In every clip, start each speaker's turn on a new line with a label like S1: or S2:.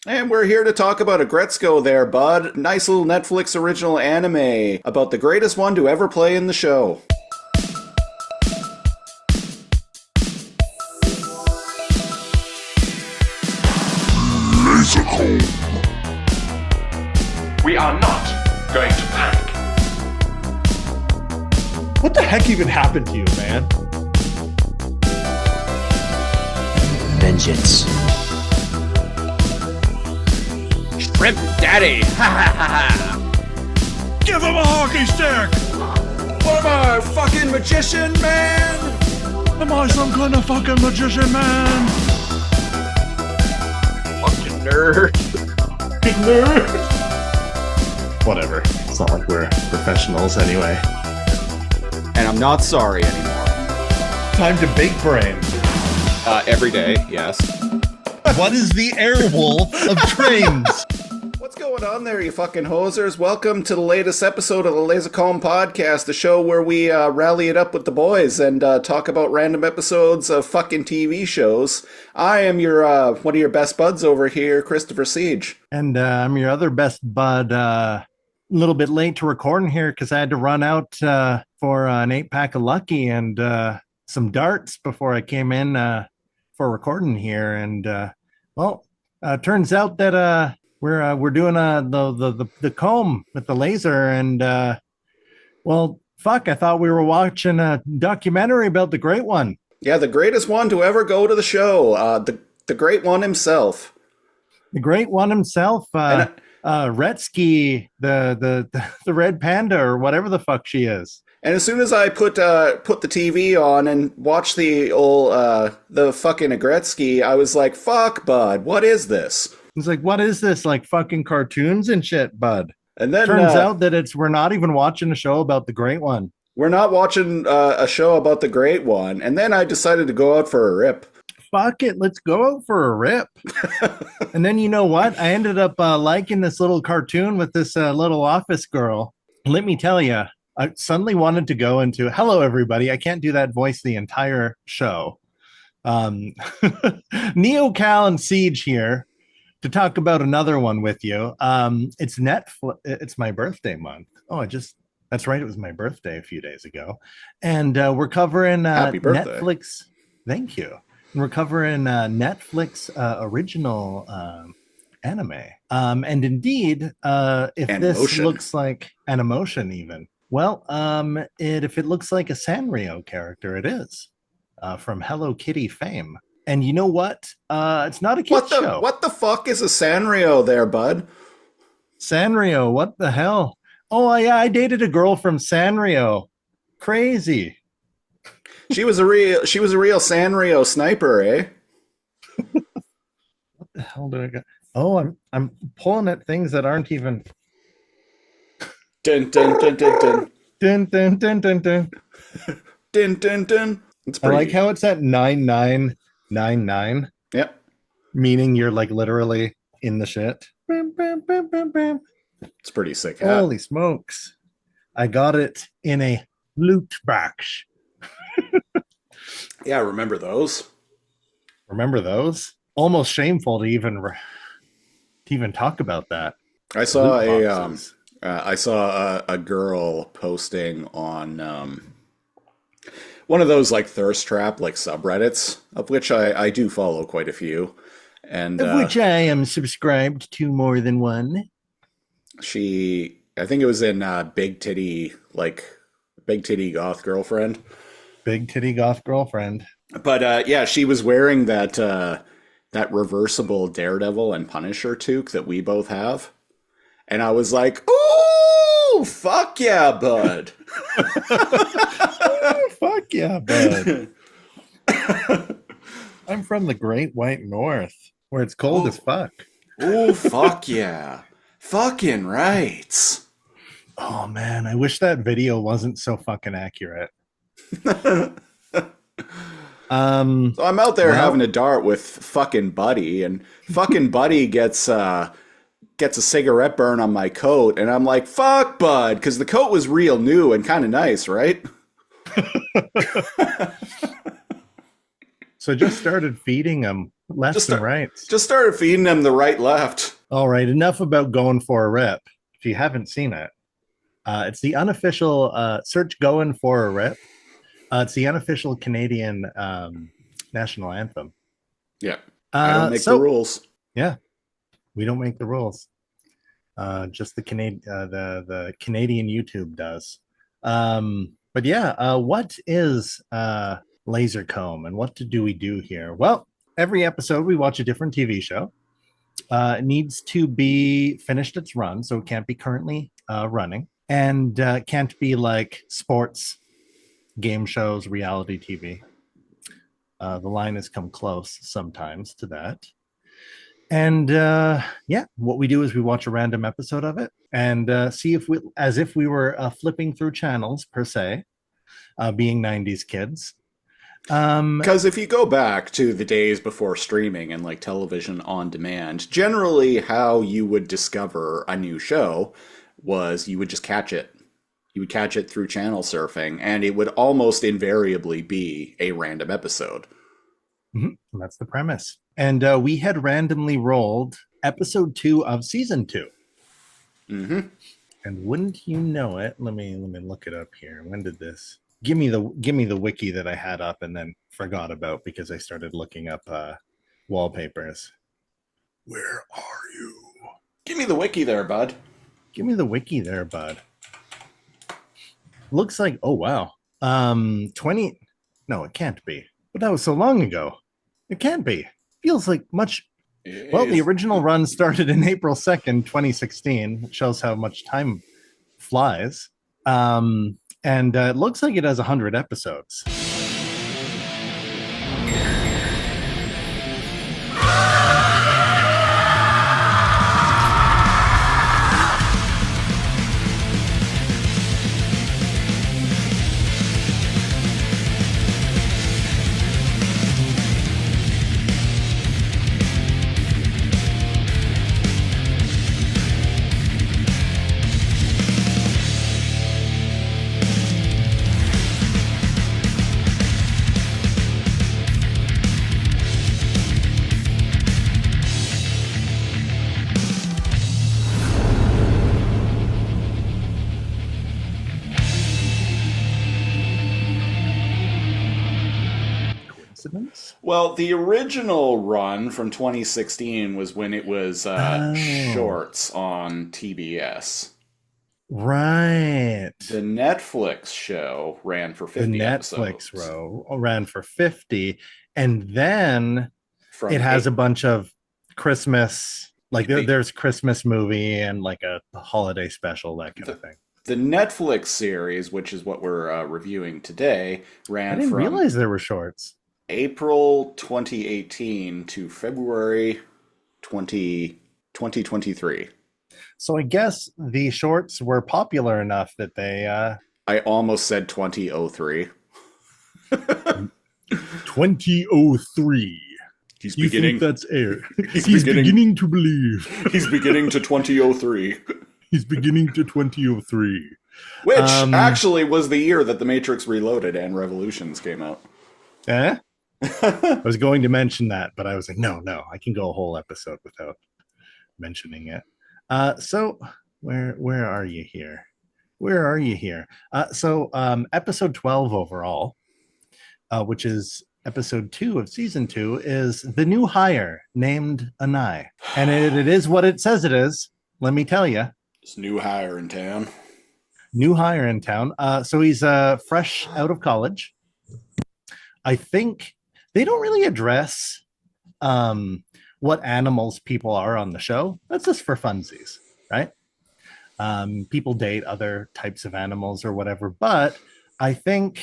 S1: And we're here to talk about Aggretsuko there, bud. Nice little Netflix original anime about the greatest one to ever play in the show.
S2: Lazor Comb.
S3: We are not going to panic.
S4: What the heck even happened to you, man?
S5: Vengeance.
S6: Shrimp Daddy! Ha ha ha ha!
S4: Give him a hockey stick!
S1: What am I, fucking magician, man?
S4: Am I some kind of fucking magician, man?
S6: Fucking nerd!
S4: Big nerd! Whatever. It's not like we're professionals anyway.
S6: And I'm not sorry anymore.
S4: Time to bake brain.
S6: Every day, yes.
S4: What is the airwolf of trains?
S1: What's going on there, you fucking hosers? Welcome to the latest episode of the Lazor Comb podcast, the show where we rally it up with the boys and talk about random episodes of fucking TV shows. I am your one of your best buds over here, Christopher Siege.
S7: And I'm your other best bud. A little bit late to recording here because I had to run out for an 8-pack of Lucky and some darts before I came in for recording here. And turns out that we're doing the comb with the laser. And fuck! I thought we were watching a documentary about the great one.
S1: Yeah, the greatest one to ever go to the show. The great one himself.
S7: The great one himself. Retsky, the red panda or whatever the fuck she is.
S1: And as soon as I put the TV on and watched the old the fucking Aggretsuko, I was like, "Fuck, bud, what is this?"
S7: It's like, what is this? Like fucking cartoons and shit, bud.
S1: And then
S7: turns out that we're not even watching a show about the great one.
S1: We're not watching a show about the great one. And then I decided to go out for a rip.
S7: Fuck it, let's go out for a rip. And then you know what? I ended up liking this little cartoon with this little office girl. Let me tell you, I suddenly wanted to go into, hello, everybody. I can't do that voice the entire show. Neo, Cal, and Siege here to talk about another one with you. It's Netflix. It's my birthday month. That's right. It was my birthday a few days ago. And we're covering
S1: Happy birthday.
S7: Netflix. Thank you. And we're covering Netflix original anime. And indeed, if
S1: And
S7: this
S1: motion.
S7: looks like an emotion even, well, if it looks like a Sanrio character, it is from Hello Kitty fame. And you know what? It's not a kid's show.
S1: What the fuck is a Sanrio there, bud?
S7: Sanrio, what the hell? Oh, yeah, I dated a girl from Sanrio. Crazy.
S1: She was a real Sanrio sniper, eh?
S7: What the hell did I got? Oh, I'm pulling at things that aren't even.
S1: Dun dun dun dun dun.
S7: Dun dun dun dun dun.
S1: Dun dun dun. It's
S7: I
S1: pretty.
S7: like how it's at 9999.
S1: Yep.
S7: Meaning you're like literally in the shit. Bam, bam, bam, bam, bam.
S1: It's pretty sick. Huh?
S7: Holy smokes. I got it in a loot box.
S1: Yeah, remember those?
S7: Remember those? Almost shameful to even talk about that.
S1: I saw
S7: Loot
S1: a
S7: boxes.
S1: I saw a girl posting on one of those like thirst trap like subreddits, of which I do follow quite a few, and
S7: Of which I am subscribed to more than one.
S1: I think it was in big titty goth girlfriend.
S7: Big titty goth girlfriend.
S1: But yeah, she was wearing that reversible Daredevil and Punisher toque that we both have. And I was like, ooh, fuck yeah, bud.
S7: Oh, fuck yeah, bud. I'm from the Great White North, where it's cold as fuck.
S1: Ooh, fuck yeah. Fucking rights.
S7: Oh man, I wish that video wasn't so fucking accurate.
S1: So I'm out there having a dart with fucking Buddy, and fucking Buddy gets a cigarette burn on my coat, and I'm like, fuck, bud, because the coat was real new and kind of nice, right?
S7: So just started feeding them left
S1: Just
S7: and
S1: start-
S7: right.
S1: Just started feeding them the right left.
S7: All right, enough about going for a rip. If you haven't seen it, it's the unofficial search "Going for a Rip." It's the unofficial Canadian national anthem.
S1: Yeah. I don't make the rules.
S7: Yeah, we don't make the rules. Just the the Canadian YouTube does. But yeah, what is Lazor Comb and what do we do here? Well, every episode we watch a different TV show. It needs to be finished its run, so it can't be currently running, and can't be like sports, game shows, reality TV. The line has come close sometimes to that. And yeah, what we do is we watch a random episode of it and see if we, as if we were flipping through channels per se, being 90s kids.
S1: Because if you go back to the days before streaming and like television on demand, generally how you would discover a new show was you would just catch it. You would catch it through channel surfing, and it would almost invariably be a random episode.
S7: Mm-hmm. That's the premise. And we had randomly rolled episode 2 of season 2.
S1: Mm-hmm.
S7: And wouldn't you know it? Let me look it up here. When did this? Give me the wiki that I had up and then forgot about because I started looking up wallpapers. Where are you?
S1: Give me the wiki there, bud.
S7: Give me the wiki there, bud. Looks like, oh wow. 20. No, it can't be. But that was so long ago. It can't be. Feels like much. Well, the original run started in April 2nd, 2016. It shows how much time flies. And it looks like it has 100 episodes.
S1: Well, the original run from 2016 was when it was shorts on TBS.
S7: Right.
S1: The Netflix show ran for 50
S7: the
S1: episodes.
S7: Netflix row ran for 50, and then
S1: From
S7: it has a bunch of Christmas, like
S1: The-
S7: there's Christmas movie and like a holiday special, that kind of thing.
S1: The Netflix series, which is what we're reviewing today, ran
S7: I didn't
S1: from
S7: realize there were shorts.
S1: April 2018 to February 2023.
S7: So I guess the shorts were popular enough that they
S1: I almost said 2003.
S7: 2003.
S1: He's
S7: You
S1: beginning.
S7: think that's air?
S1: He's
S7: He's
S1: beginning-
S7: beginning to believe.
S1: He's beginning to 2003,
S7: He's beginning to 2003.
S1: which actually was the year that The Matrix Reloaded and Revolutions came out.
S7: Eh? I was going to mention that, but I was like, no, I can go a whole episode without mentioning it. So where are you here? Where are you here? So episode 12 overall, which is episode 2 of season 2, is the new hire named Anai. And it is what it says it is. Let me tell you.
S1: This new hire in town.
S7: New hire in town. So he's fresh out of college. I think they don't really address what animals people are on the show. That's just for funsies, right? People date other types of animals or whatever, but I think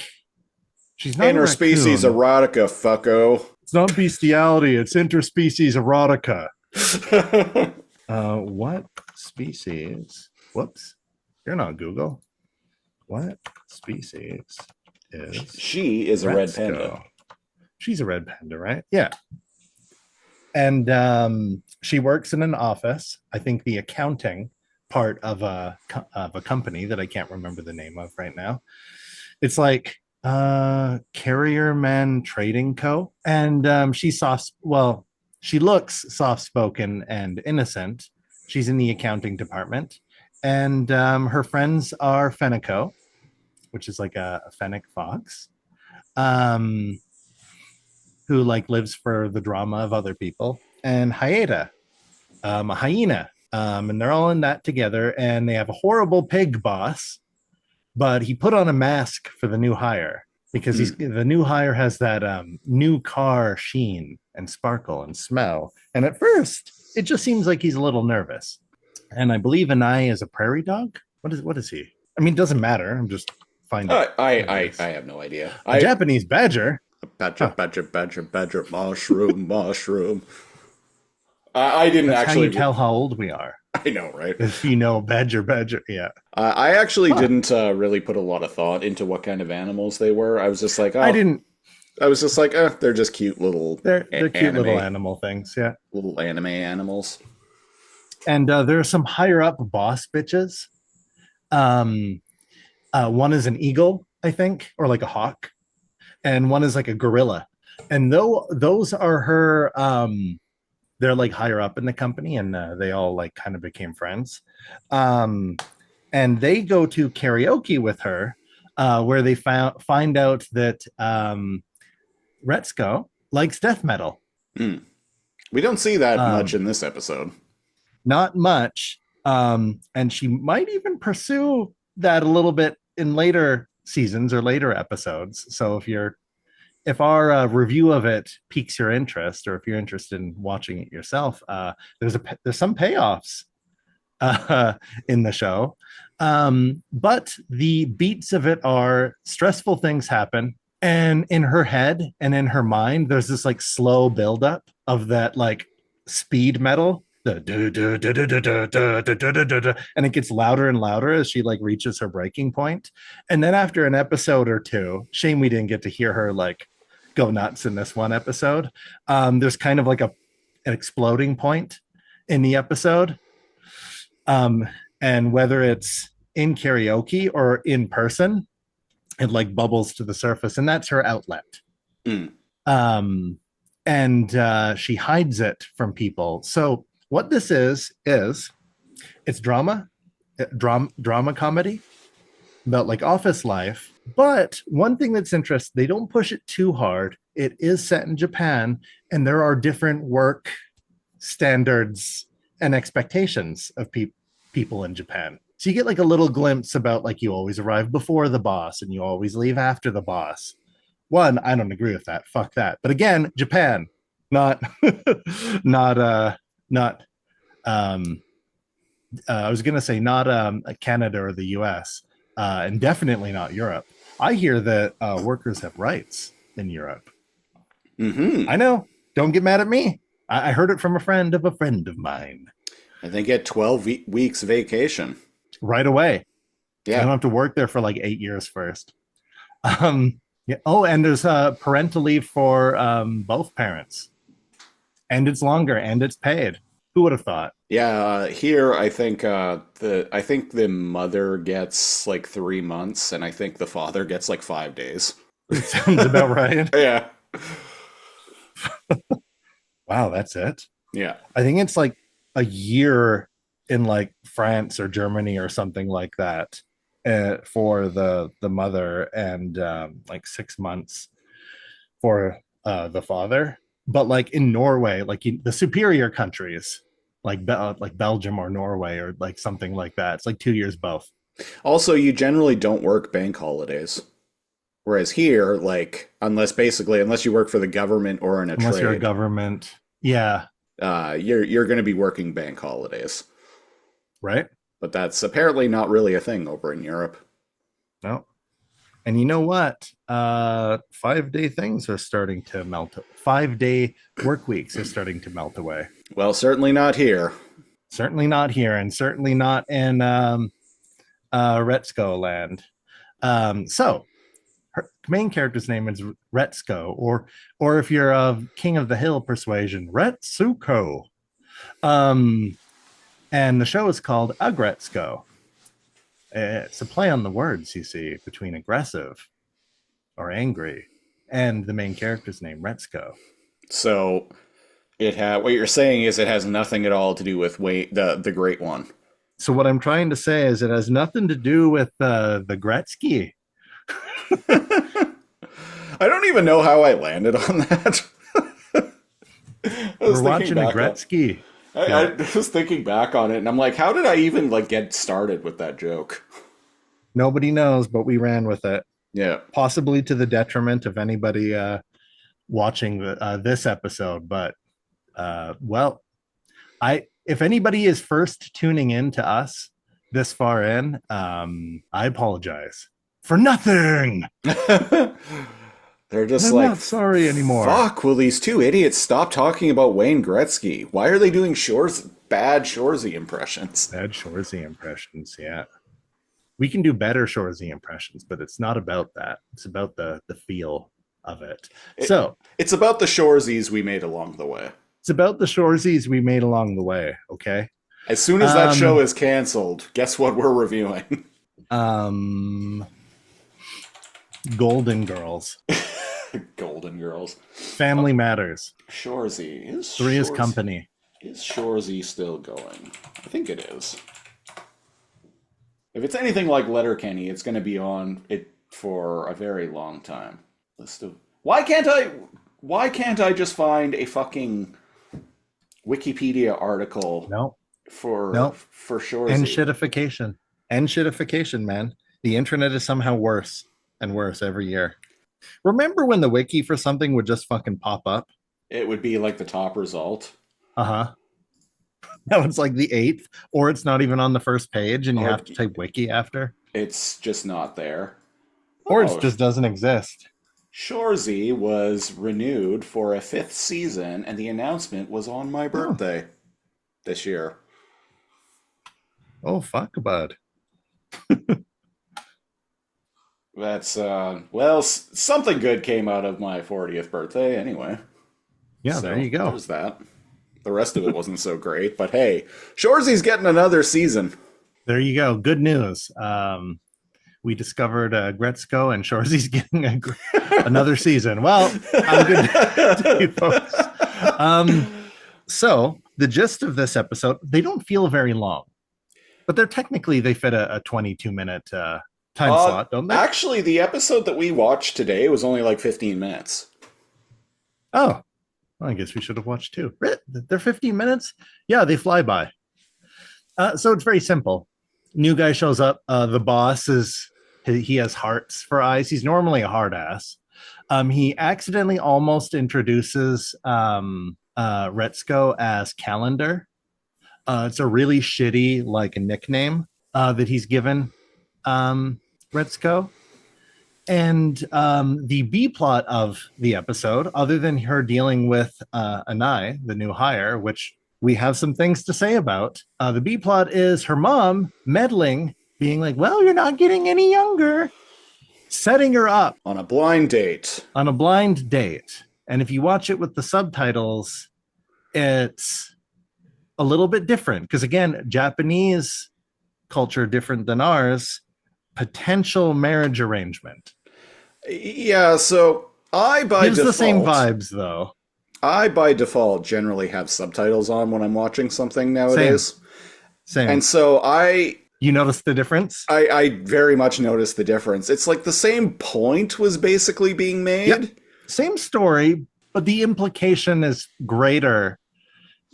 S7: she's not
S1: Interspecies
S7: a raccoon.
S1: erotica, fucko.
S7: It's not bestiality, it's interspecies erotica. What species? Whoops. You're not Google. What species is
S1: She is a red
S7: Aggretsuko?
S1: panda.
S7: She's a red panda, right? Yeah. And she works in an office. I think the accounting part of a company that I can't remember the name of right now. It's like Carrierman Trading Co. And she looks soft spoken and innocent. She's in the accounting department. And her friends are Fenico, which is like a fennec fox, um, who like lives for the drama of other people, and Hyeta, a hyena. And they're all in that together, and they have a horrible pig boss, but he put on a mask for the new hire because the new hire has that new car sheen and sparkle and smell. And at first, it just seems like he's a little nervous. And I believe Anai is a prairie dog. What is he? I mean, it doesn't matter. I'm just finding.
S1: I have no idea.
S7: A Japanese badger.
S1: Badger, mushroom. I didn't
S7: That's
S1: actually
S7: how you tell how old we are.
S1: I know, right?
S7: If you know badger, yeah.
S1: I actually didn't really put a lot of thought into what kind of animals they were. I was just like,
S7: I didn't.
S1: I was just like, they're just cute little.
S7: They're cute little animal things, yeah.
S1: Little anime animals.
S7: And there are some higher up boss bitches. One is an eagle, I think, or like a hawk, and one is like a gorilla. And those are her. They're like higher up in the company, and they all like kind of became friends. And they go to karaoke with her, where they find out that Retsuko likes death metal.
S1: We don't see that much in this episode.
S7: Not much. And she might even pursue that a little bit in later seasons or later episodes. So if our review of it piques your interest, or if you're interested in watching it yourself, there's some payoffs in the show. But the beats of it are stressful things happen. And in her head and in her mind, there's this like slow buildup of that like speed metal. And it gets louder and louder as she like reaches her breaking point. And then after an episode or two, shame we didn't get to hear her like go nuts in this one episode. There's kind of like an exploding point in the episode. And whether it's in karaoke or in person, it like bubbles to the surface, and that's her outlet. And she hides it from people. So what this is it's drama comedy about like office life. But one thing that's interesting, they don't push it too hard. It is set in Japan, and there are different work standards and expectations of people in Japan. So you get like a little glimpse about like you always arrive before the boss and you always leave after the boss. One, I don't agree with that. Fuck that. But again, Japan, not I was gonna say not Canada or the US, and definitely not Europe. I hear that workers have rights in Europe. I know. Don't get mad at me. I heard it from a friend of mine.
S1: And they get 12 weeks vacation.
S7: Right away.
S1: Yeah.
S7: I don't have to work there for like 8 years first. Yeah. Oh, and there's parental leave for both parents. And it's longer and it's paid. Who would have thought?
S1: Yeah, here I think the mother gets like 3 months, and I think the father gets like 5 days.
S7: Sounds about right.
S1: Yeah.
S7: Wow, that's it.
S1: Yeah.
S7: I think it's like a year in like France or Germany or something like that for the mother, and like 6 months for the father. But like in Norway, like the superior countries, like Belgium or Norway or like something like that, it's like 2 years both.
S1: Also, you generally don't work bank holidays. Whereas here, like, unless you work for the government or in a trade.
S7: Unless you're a government. Yeah.
S1: You're going to be working bank holidays.
S7: Right.
S1: But that's apparently not really a thing over in Europe.
S7: No. And you know what? 5-day things are starting to melt. 5-day work weeks are starting to melt away.
S1: Well, certainly not here.
S7: Certainly not here, and certainly not in Retsuko land. So her main character's name is Retsuko, or if you're of King of the Hill persuasion, Retsuko. And the show is called Aggretsuko. It's a play on the words, you see, between aggressive or angry, and the main character's name, Retsuko.
S1: So what you're saying is it has nothing at all to do with the Great One.
S7: So what I'm trying to say is it has nothing to do with the Gretzky.
S1: I don't even know how I landed on that.
S7: We're watching a Gretzky.
S1: I was thinking back on it, and I'm like, how did I even get started with that joke?
S7: Nobody knows, but we ran with it.
S1: Yeah.
S7: Possibly to the detriment of anybody watching this episode. But, if anybody is first tuning in to us this far in, I apologize for nothing.
S1: They're just
S7: I'm not sorry anymore.
S1: Fuck, will these two idiots stop talking about Wayne Gretzky? Why are they doing bad Shoresy impressions?
S7: Bad Shoresy impressions, yeah. We can do better Shoresy impressions, but it's not about that. It's about the feel of it.
S1: It's about the Shoresy's we made along the way.
S7: It's about the Shoresy's we made along the way, okay?
S1: As soon as that show is canceled, guess what we're reviewing?
S7: Golden Girls.
S1: Golden Girls.
S7: Family Matters.
S1: Shoresy.
S7: Three's Company.
S1: Is Shoresy still going? I think it is. If it's anything like Letterkenny, it's going to be on it for a very long time. Why can't I just find a fucking Wikipedia article for Shoresy?
S7: Shitification, man. The internet is somehow worse and worse every year. Remember when the wiki for something would just fucking pop up?
S1: It would be like the top result.
S7: Uh-huh. Now it's like the 8th, or it's not even on the first page and you have to type wiki after.
S1: It's just not there.
S7: Or it just doesn't exist.
S1: Shoresy was renewed for a 5th season, and the announcement was on my birthday this year.
S7: Oh, fuck, bud.
S1: That's, something good came out of my 40th birthday anyway.
S7: Yeah, so there you go.
S1: There's that. The rest of it wasn't so great, but hey, Shoresy's getting another season.
S7: There you go. Good news. We discovered Gretzko, and Shoresy's getting another season. Well, I'm good to you folks. So the gist of this episode, they don't feel very long, but they fit a 22-minute time slot, don't they?
S1: Actually, the episode that we watched today was only like 15 minutes.
S7: Oh, well, I guess we should have watched two. They're 15 minutes? Yeah, they fly by. So it's very simple. New guy shows up. The boss he has hearts for eyes. He's normally a hard ass. He accidentally almost introduces Retsuko as Calendar. It's a really shitty nickname that he's given Retsuko. And the B plot of the episode, other than her dealing with Anai, the new hire, which we have some things to say about, the B plot is her mom meddling, being like, well, you're not getting any younger, setting her up
S1: on a blind date.
S7: And if you watch it with the subtitles, it's a little bit different. Because again, Japanese culture different than ours. Potential marriage arrangement.
S1: Yeah, so I by
S7: Gives
S1: default...
S7: the same vibes, though.
S1: I, by default, generally have subtitles on when I'm watching something nowadays.
S7: Same.
S1: And so
S7: You notice the difference?
S1: I very much noticed the difference. It's like the same point was basically being made.
S7: Yep. Same story, but the implication is greater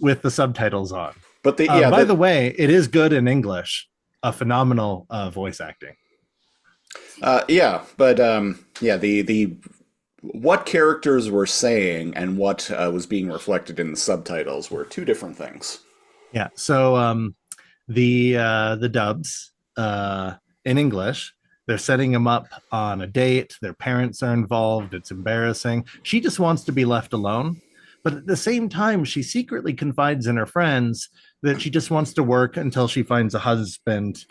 S7: with the subtitles on.
S1: But
S7: by the way, it is good in English. A phenomenal voice acting.
S1: The what characters were saying and what was being reflected in the subtitles were two different things.
S7: Yeah. So the dubs in English, they're setting him up on a date. Their parents are involved. It's embarrassing. She just wants to be left alone. But at the same time, she secretly confides in her friends that she just wants to work until she finds a husband.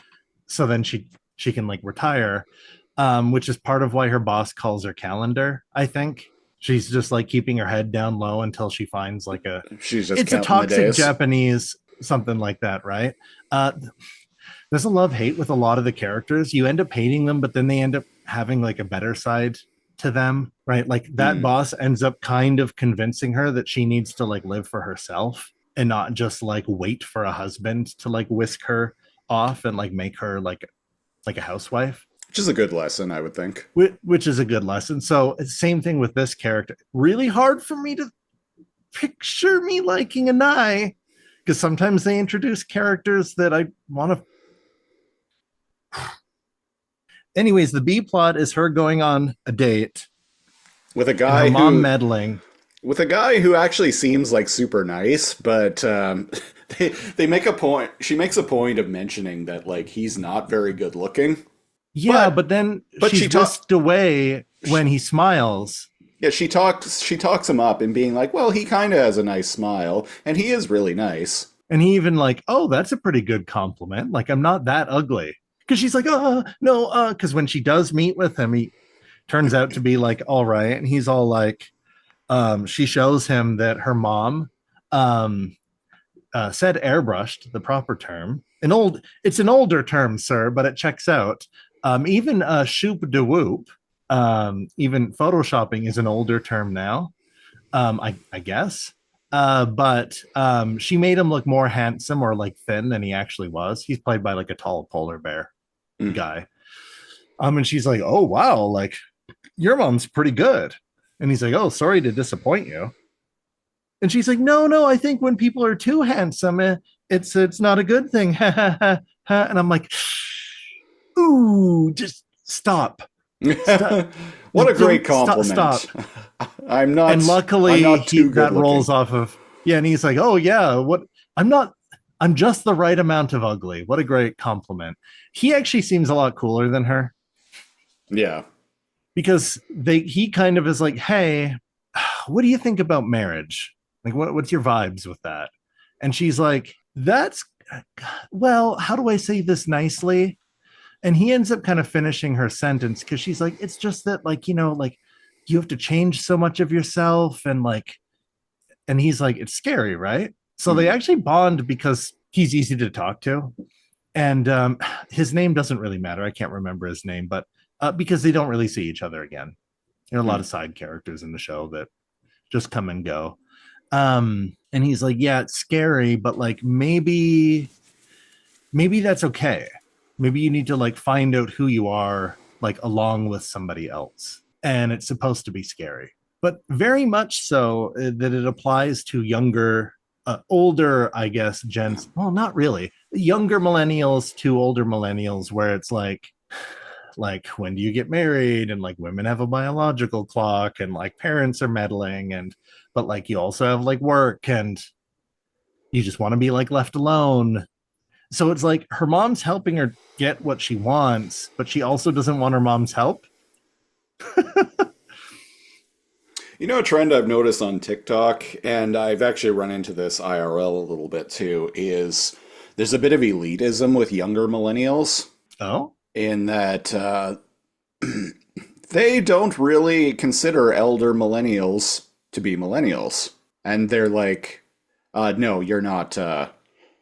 S7: So then she can retire, which is part of why her boss calls her Calendar, I think. She's just keeping her head down low until she finds it's a toxic Japanese, something like that, right? There's a love-hate with a lot of the characters. You end up hating them, but then they end up having a better side to them, right? Like that boss ends up kind of convincing her that she needs to like live for herself and not just like wait for a husband to like whisk her off and like make her like a housewife.
S1: Which is a good lesson, I would think.
S7: Which is a good lesson. So same thing with this character. Really hard for me to picture me liking a Nye, because sometimes they introduce characters that I want to. Anyways, the B plot is her going on a date
S1: with a guy
S7: and her mom meddling.
S1: With a guy who actually seems like super nice, but they make a point. She makes a point of mentioning that like he's not very good looking.
S7: Yeah, but then she's whisked away when he smiles.
S1: Yeah, she talks him up and being like, well, he kind of has a nice smile, and he is really nice.
S7: And he even like, oh, that's a pretty good compliment. Like, I'm not that ugly. Because she's like, no, because when she does meet with him, he turns out to be like, all right. And he's all like, she shows him that her mom said airbrushed, the proper term. It's an older term, sir, but it checks out. Even shoop de whoop, even photoshopping is an older term now, I guess. But she made him look more handsome or like thin than he actually was. He's played by like a tall polar bear guy. And she's like, oh, wow, like your mom's pretty good. And he's like, oh, sorry to disappoint you. And she's like, no, I think when people are too handsome, it's not a good thing. And I'm like, ooh, just stop.
S1: What a great compliment.
S7: Stop.
S1: I'm not.
S7: And luckily, that rolls off of. Yeah, and he's like, oh yeah, what? I'm just the right amount of ugly. What a great compliment. He actually seems a lot cooler than her.
S1: Yeah.
S7: Because he kind of is like, hey, what do you think about marriage? Like, what's your vibes with that? And she's like, well, how do I say this nicely? And he ends up kind of finishing her sentence because she's like, it's just that, like, you know, like you have to change so much of yourself. And he's like, it's scary, right? So they actually bond because he's easy to talk to. And his name doesn't really matter. I can't remember his name, but because they don't really see each other again. There are a lot of side characters in the show that just come and go. And he's like, yeah, it's scary, but like maybe that's okay. Maybe you need to like find out who you are, like along with somebody else. And it's supposed to be scary, but very much so that it applies to younger, older, I guess, gents. Well, not really. Younger millennials to older millennials, where it's like when do you get married? And like women have a biological clock and like parents are meddling but like you also have like work and you just want to be like left alone. So it's like her mom's helping her get what she wants, but she also doesn't want her mom's help.
S1: You know, a trend I've noticed on TikTok, and I've actually run into this IRL a little bit too, is there's a bit of elitism with younger millennials.
S7: Oh?
S1: In that they don't really consider elder millennials to be millennials. And they're like, no, you're not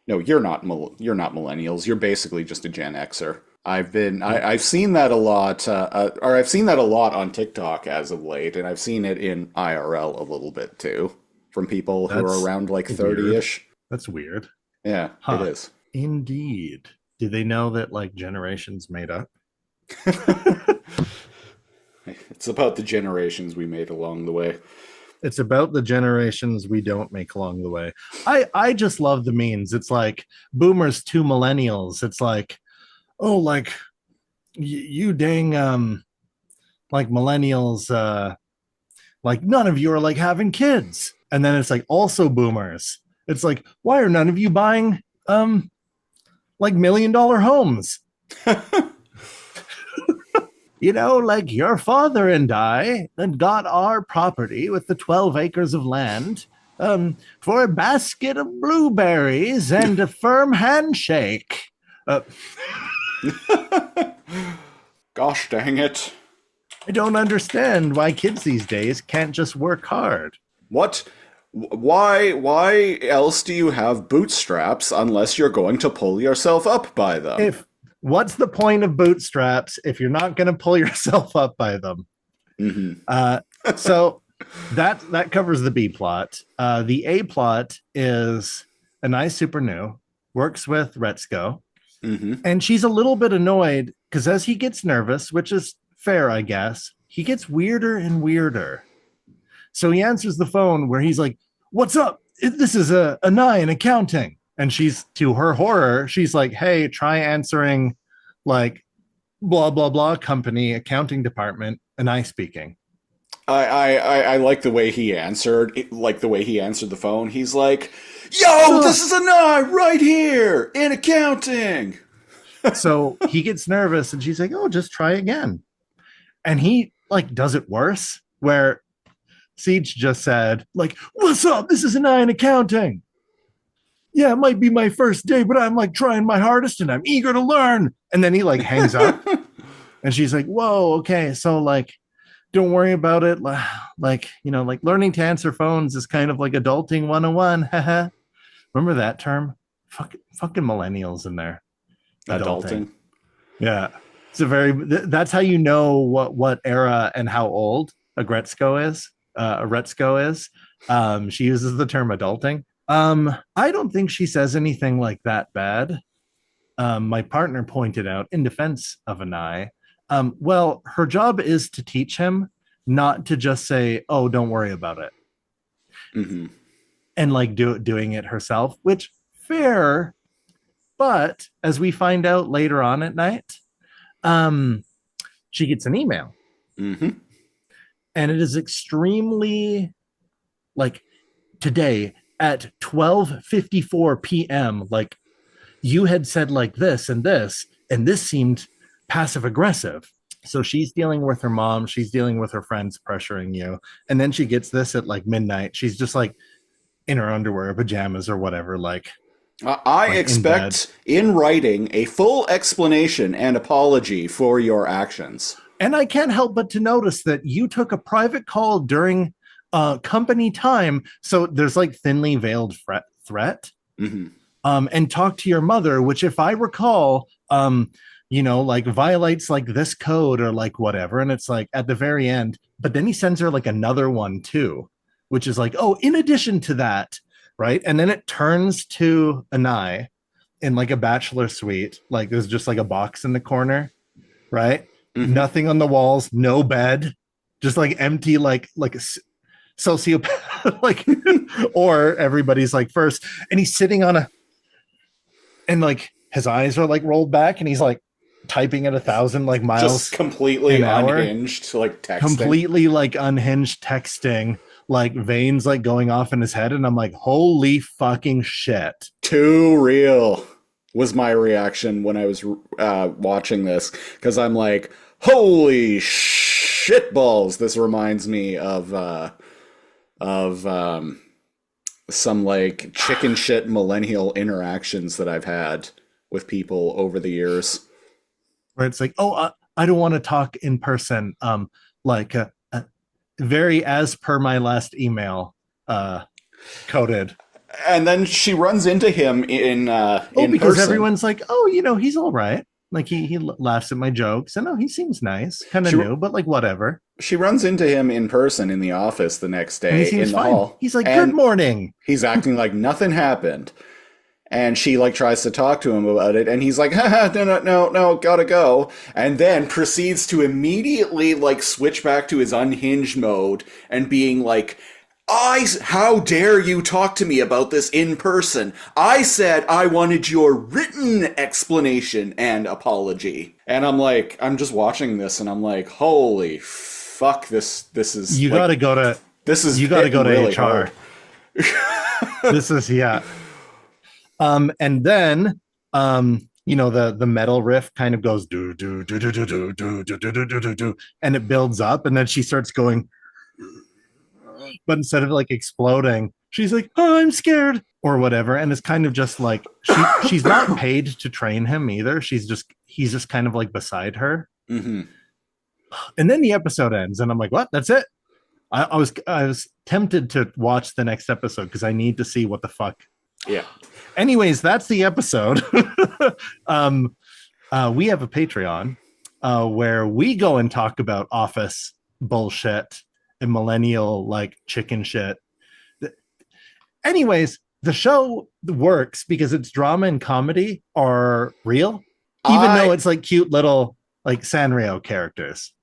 S1: millennials. You're basically just a Gen Xer. I've seen that a lot, or I've seen that a lot on TikTok as of late, and I've seen it in IRL a little bit too, from people who are around like 30-ish.
S7: That's weird.
S1: Yeah, it is.
S7: Indeed. Do they know that like generations made up?
S1: It's about the generations we made along the way.
S7: It's about the generations we don't make along the way. I just love the memes. It's like boomers to millennials. It's like, oh, like you dang like millennials, like none of you are like having kids. And then it's like also boomers. It's like, why are none of you buying like $1 million homes? You know, like your father and I that got our property with the 12 acres of land for a basket of blueberries and a firm handshake.
S1: Gosh dang it.
S7: I don't understand why kids these days can't just work hard.
S1: What? Why else do you have bootstraps unless you're going to pull yourself up by them?
S7: What's the point of bootstraps if you're not going to pull yourself up by them? So that covers the B plot. The A plot is Anai super new, works with Retsuko, and she's a little bit annoyed because as he gets nervous, which is fair, I guess, he gets weirder and weirder. So he answers the phone where he's like, "What's up? This is Anai in accounting." And she's, to her horror, she's like, "Hey, try answering like blah, blah, blah company accounting department, Anai speaking."
S1: I like the way he answered, like the way he answered the phone. He's like, "Yo, this is Anai right here in accounting."
S7: So he gets nervous and she's like, "Oh, just try again." And he like does it worse, where Siege just said, like, "What's up? This is Anai in accounting. Yeah, it might be my first day, but I'm like trying my hardest and I'm eager to learn." And then he like hangs up and she's like, "Whoa, okay. So like, don't worry about it. Like, you know, like learning to answer phones is kind of like adulting 101. Remember that term? Fucking millennials in there. Adulting. Yeah. It's that's how you know what era and how old Aggretsuko is. She uses the term adulting. I don't think she says anything like that bad. My partner pointed out in defense of Anai, well, her job is to teach him, not to just say, "Oh, don't worry about it." And like doing it herself, which fair. But as we find out later on at night, she gets an email. And it is extremely like, "Today at 12:54 p.m. like you had said like this, and this seemed passive aggressive." So she's dealing with her mom, she's dealing with her friends pressuring you, and then she gets this at like midnight. She's just like in her underwear, pajamas, or whatever. Like,
S1: I expect in writing a full explanation and apology for your actions.
S7: And I can't help but to notice that you took a private call during company time, so there's like thinly veiled threat. And talk to your mother, which, if I recall, you know, like violates like this code or like whatever. And it's like at the very end, but then he sends her like another one too, which is like, "Oh, in addition to that," right? And then it turns to Anai in like a bachelor suite, like there's just like a box in the corner, right? Nothing on the walls, no bed, just like empty, like a sociopath, like, or everybody's like first, and he's sitting on and like his eyes are like rolled back, and he's like typing at 1,000 like miles,
S1: just completely unhinged, like texting,
S7: completely like unhinged texting, like veins like going off in his head, and I'm like, holy fucking shit!
S1: Too real was my reaction when I was watching this, because I'm like, holy shit balls! This reminds me of some like chicken shit millennial interactions that I've had with people over the years,
S7: where it's like, "Oh, I don't want to talk in person." Like very as per my last email, coded.
S1: And then she runs into him in
S7: because
S1: person.
S7: Everyone's like, "Oh, you know, he's all right." Like he laughs at my jokes, and he seems nice, kind of new, but like whatever.
S1: She runs into him in person in the office the next day in the hall.
S7: He's like, "Good morning."
S1: He's acting like nothing happened, and she like tries to talk to him about it, and he's like, no, gotta go, and then proceeds to immediately like switch back to his unhinged mode and being like, how dare you talk to me about this in person? I said I wanted your written explanation and apology. And I'm like, I'm just watching this and I'm like, holy fuck, this is
S7: you gotta go to
S1: really
S7: HR. This is and then you know, the metal riff kind of goes do do do do do do do do do do do do, and it builds up, and then she starts going, but instead of like exploding, she's like, "Oh, I'm scared," or whatever. And it's kind of just like she's not paid to train him either. He's just kind of like beside her. And then the episode ends, and I'm like, "What? That's it?" I was tempted to watch the next episode because I need to see what the fuck.
S1: Yeah.
S7: Anyways, that's the episode. We have a Patreon where we go and talk about Office bullshit and millennial like chicken shit. Anyways, the show works because its drama and comedy are real, even though it's like cute little like Sanrio characters.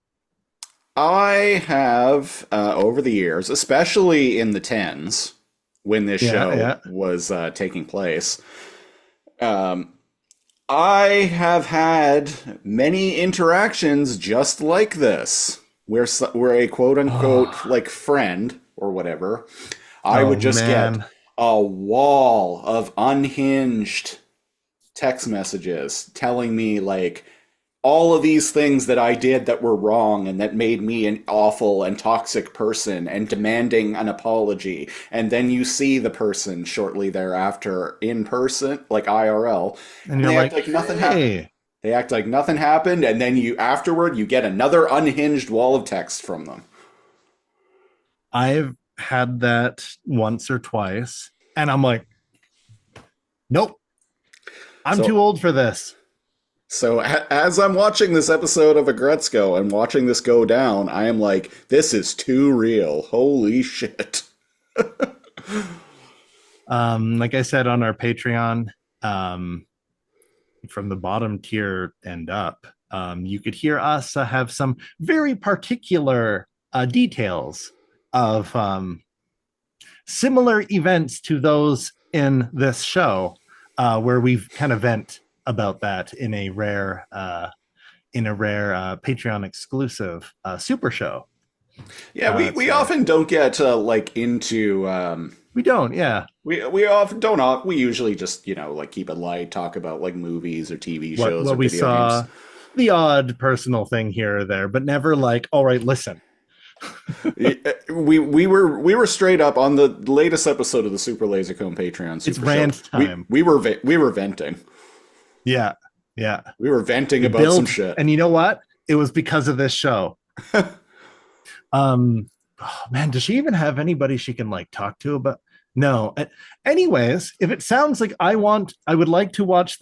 S1: I have over the years, especially in the tens, when this show was taking place, I have had many interactions just like this, where a quote unquote like friend or whatever, I would just get a wall of unhinged text messages telling me like all of these things that I did that were wrong and that made me an awful and toxic person and demanding an apology. And then you see the person shortly thereafter in person, like IRL,
S7: and you're like
S1: nothing happened. They act like nothing happened, and then afterward you get another unhinged wall of text from them.
S7: I've had that once or twice, and I'm like, nope, I'm too old for this.
S1: So as I'm watching this episode of Aggretsuko and watching this go down, I am like, this is too real. Holy shit.
S7: Like I said on our Patreon, from the bottom tier and up, you could hear us have some very particular details of similar events to those in this show, where we've kind of vent about that in a rare Patreon exclusive super show.
S1: Yeah, we often don't get like into
S7: we don't, yeah.
S1: We often don't. We usually just like keep it light, talk about like movies or TV shows.
S7: What
S1: or
S7: we
S1: video
S7: saw,
S1: games.
S7: the odd personal thing here or there, but never like, all right, listen.
S1: we were straight up on the latest episode of the Super Laser Comb Patreon. Super
S7: it's rant
S1: show.
S7: time.
S1: We were venting.
S7: Yeah.
S1: We were venting about some shit.
S7: And you know what? It was because of this show. Man, does she even have anybody she can like talk to about? No. Anyways, if it sounds like I would like to watch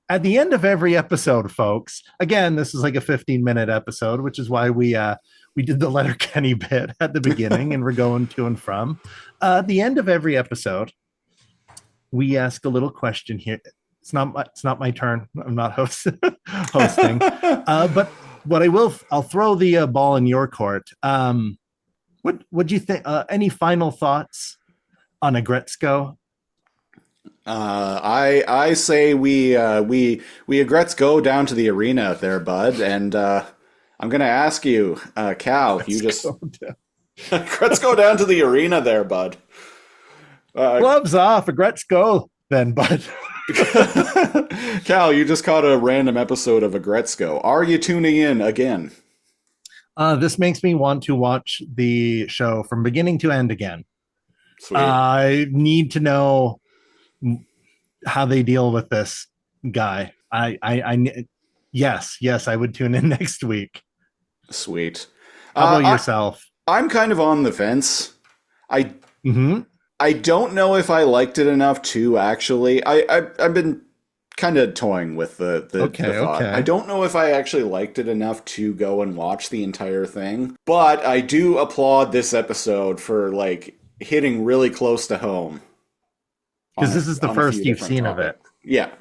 S7: at the end of every episode, folks. Again, this is like a 15-minute episode, which is why we did the Letterkenny bit at the beginning and we're going to and from. At the end of every episode, we ask a little question here. It's not my turn. I'm not hosting. But what I'll throw the ball in your court. What do you think? Any final thoughts on Aggretsuko?
S1: I say we Aggretsuko down to the arena there, bud, and I'm gonna ask you, Cal, if you just Aggretsuko down to the arena there, bud.
S7: Gloves off, Aggretsuko then, bud.
S1: Cal, you just caught a random episode of Aggretsuko. Are you tuning in again?
S7: This makes me want to watch the show from beginning to end again.
S1: Sweet.
S7: I need to know how they deal with this guy. Yes, I would tune in next week.
S1: Sweet.
S7: How about yourself?
S1: I'm kind of on the fence. I don't know if I liked it enough to actually. I've been kind of toying with the thought. Okay. I don't know if I actually liked it enough to go and watch the entire thing, but I do applaud this episode for like hitting really close to home.
S7: Because this is the first you've seen of it.
S1: Yeah.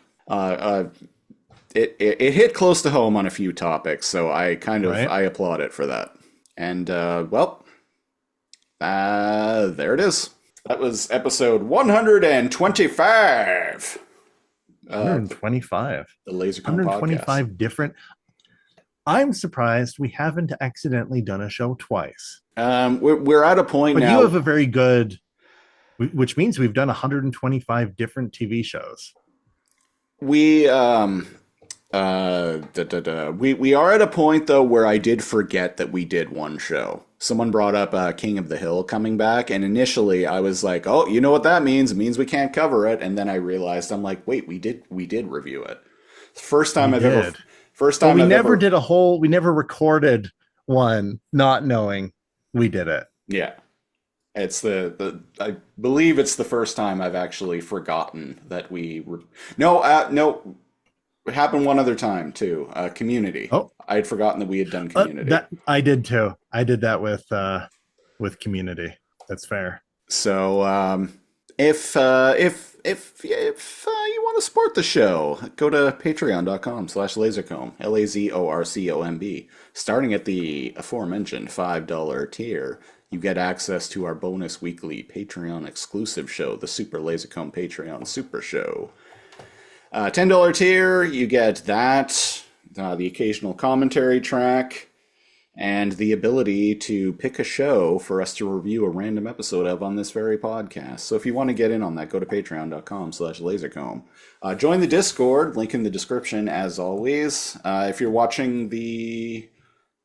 S1: It hit close to home on a few topics, so I kind of I applaud it for that. And there it is. That was episode 125.
S7: 125.
S1: The Laser Comb
S7: 125
S1: podcast.
S7: Different. I'm surprised we haven't accidentally done a show twice.
S1: We're at a point
S7: but
S1: now.
S7: You have a very good, which means we've done 125 different TV shows.
S1: We are at a point though where I did forget that we did one show. Someone brought up King of the Hill coming back, and initially I was like, "Oh, you know what that means? It means we can't cover it." And then I realized I'm like, "Wait, we did review it." First time we never
S7: recorded one not knowing we did it.
S1: Yeah. It's I believe it's the first time I've actually forgotten that we were. No. It happened one other time too. Community.
S7: Oh.
S1: I had forgotten that we had done Community.
S7: I did too. I did that with Community. That's fair.
S1: So if you want to support the show, go to patreon.com/lazorcomb, LAZORCOMB. Starting at the aforementioned $5 tier, you get access to our bonus weekly Patreon exclusive show, the Super Lazorcomb Patreon Super Show. $10 tier, you get that, the occasional commentary track, and the ability to pick a show for us to review a random episode of on this very podcast. So if you want to get in on that, go to patreon.com/lazorcomb. Join the Discord, link in the description as always. If you're watching the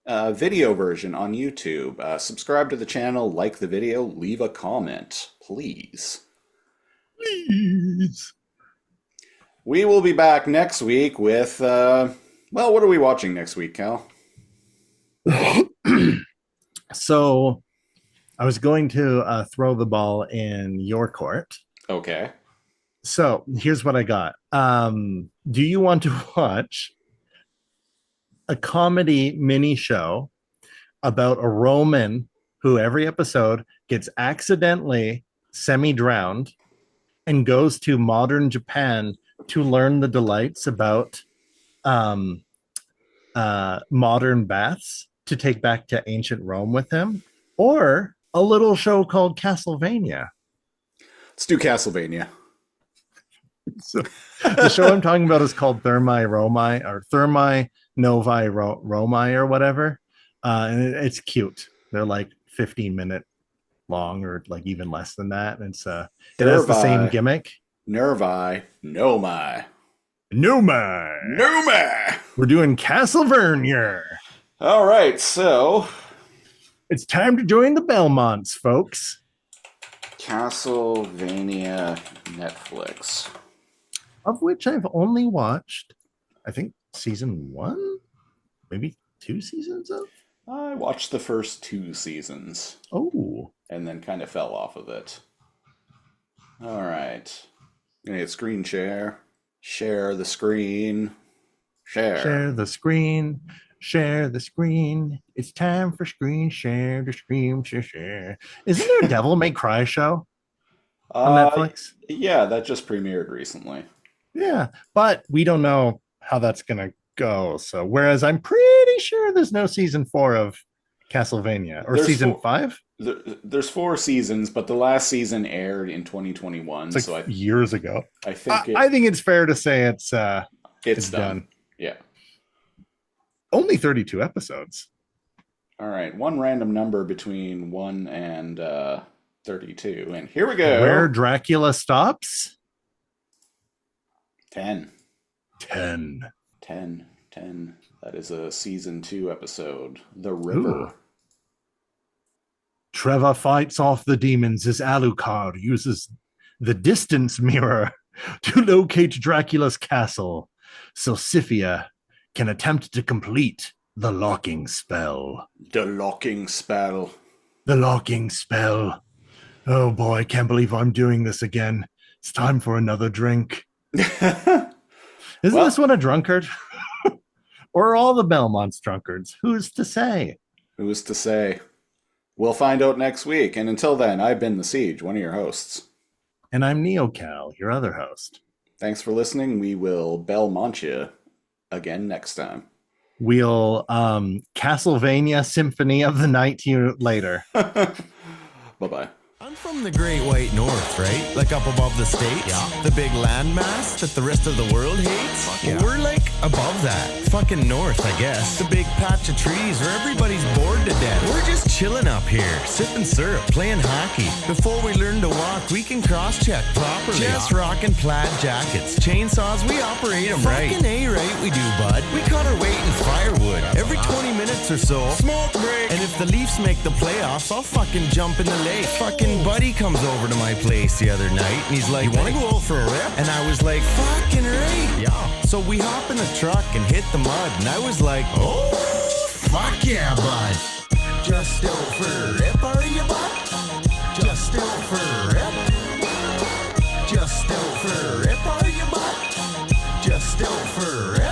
S1: video version on YouTube, subscribe to the channel, like the video, leave a comment, please.
S7: Please.
S1: We will be back next week with, what are we watching next week, Cal?
S7: So I was going to throw the ball in your court.
S1: Okay.
S7: So here's what I got. Do you want to watch a comedy mini show about a Roman who every episode gets accidentally semi-drowned and goes to modern Japan to learn the delights about modern baths to take back to ancient Rome with him, or a little show called Castlevania?
S1: Let's do Castlevania.
S7: So the show I'm talking about is called Thermae Romae, or Thermae Novae Romae, or whatever. And it's cute. They're like 15-minute long, or like even less than that. And it's it has the same gimmick.
S1: Nervi, Nomai.
S7: Nomai. We're doing Castlevania.
S1: All right, so
S7: it's time to join the Belmonts, folks.
S1: Castlevania Netflix.
S7: Of which I've only watched, I think, season 1, maybe 2 seasons of.
S1: I watched the first 2 seasons.
S7: Oh.
S1: And then kind of fell off of it. All right. Gonna hit screen share. Share the screen.
S7: Share the screen. Share the screen. It's time for screen share to scream share. Isn't there a Devil May Cry show on Netflix?
S1: Yeah, that just premiered recently.
S7: Yeah, but we don't know how that's gonna go. So whereas I'm pretty sure there's no season 4 of Castlevania, or season 5.
S1: There's 4 seasons, but the last season aired in 2021.
S7: It's like years ago.
S1: I think
S7: I think it's fair to say it's done.
S1: Yeah.
S7: Only 32 episodes.
S1: All right, one random number between 1 and 32, and here we go.
S7: Where Dracula stops.
S1: 10.
S7: 10.
S1: That is a season 2 episode. The River.
S7: Ooh. Trevor fights off the demons as Alucard uses the distance mirror to locate Dracula's castle, so Scyphia can attempt to complete the locking spell.
S1: The locking spell.
S7: The locking spell. Oh boy, I can't believe I'm doing this again. It's time for another drink. Isn't this one a drunkard? Or are all the Belmonts drunkards? Who's to say?
S1: Who's to say? We'll find out next week. And until then, I've been The Siege, one of your hosts.
S7: And I'm NeoCal, your other host.
S1: Thanks for listening. We will Belmont you again next time.
S7: We'll Castlevania Symphony of the Night to you later.
S1: Bye-bye.
S5: I'm from the Great White North, right? Like up above the states. Yeah. The big landmass that the rest of the world hates. Fuck yeah. We're like above that. Fucking north, I guess. The big patch of trees where everybody's bored to death. We're just chilling up here, sipping syrup, playing hockey. Before we learn to walk, we can cross-check properly. Just rocking plaid jackets. Chainsaws, we operate them right. Fucking A-right we do, bud. We cut our weight in firewood. Every 20 minutes or so. Smoke break. And if the Leafs make the playoffs, I'll fucking jump in the lake. Fucking buddy comes over to my place the other night and he's like, "You want to go out for a rip?" And I was like, "Fucking right." Yeah. So we hop in the truck and hit the mud and I was like, "Oh, fuck yeah, bud. Just out for a rip, are you, bud? Just out for a rip. Just out for a rip, are you, bud? Just out for a rip."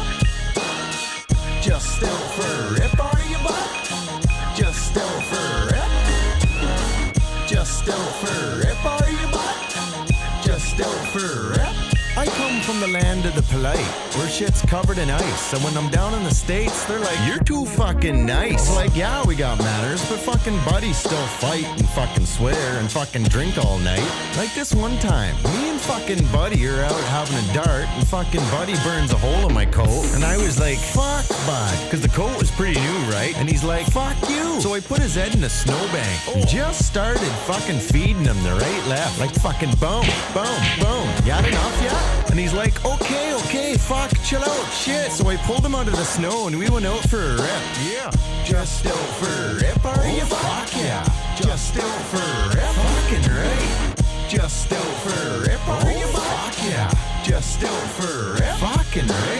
S5: for a rip. I come from the land of the polite, where shit's covered in ice. And when I'm down in the States, they're like, you're too fucking nice. I'm like, yeah, we got manners, but fucking buddies still fight and fucking swear and fucking drink all night. Like this one time, me and fucking buddy are out having a dart, and fucking buddy burns a hole in my coat. And I was like, fuck bud, because the coat was pretty new, right? And he's like, fuck you. So I put his head in a snowbank and just started fucking feeding him the right left. Like fucking boom, boom, boom. Got enough yet? And he's like, okay, fuck, chill out, shit. So I pulled him out of the snow and we went out for a rip. Yeah, just out for a rip, are you? Fuck yeah, just out for a rip. Fucking right. Just out for a rip, are you? Fuck yeah, just out for a rip. Fucking right.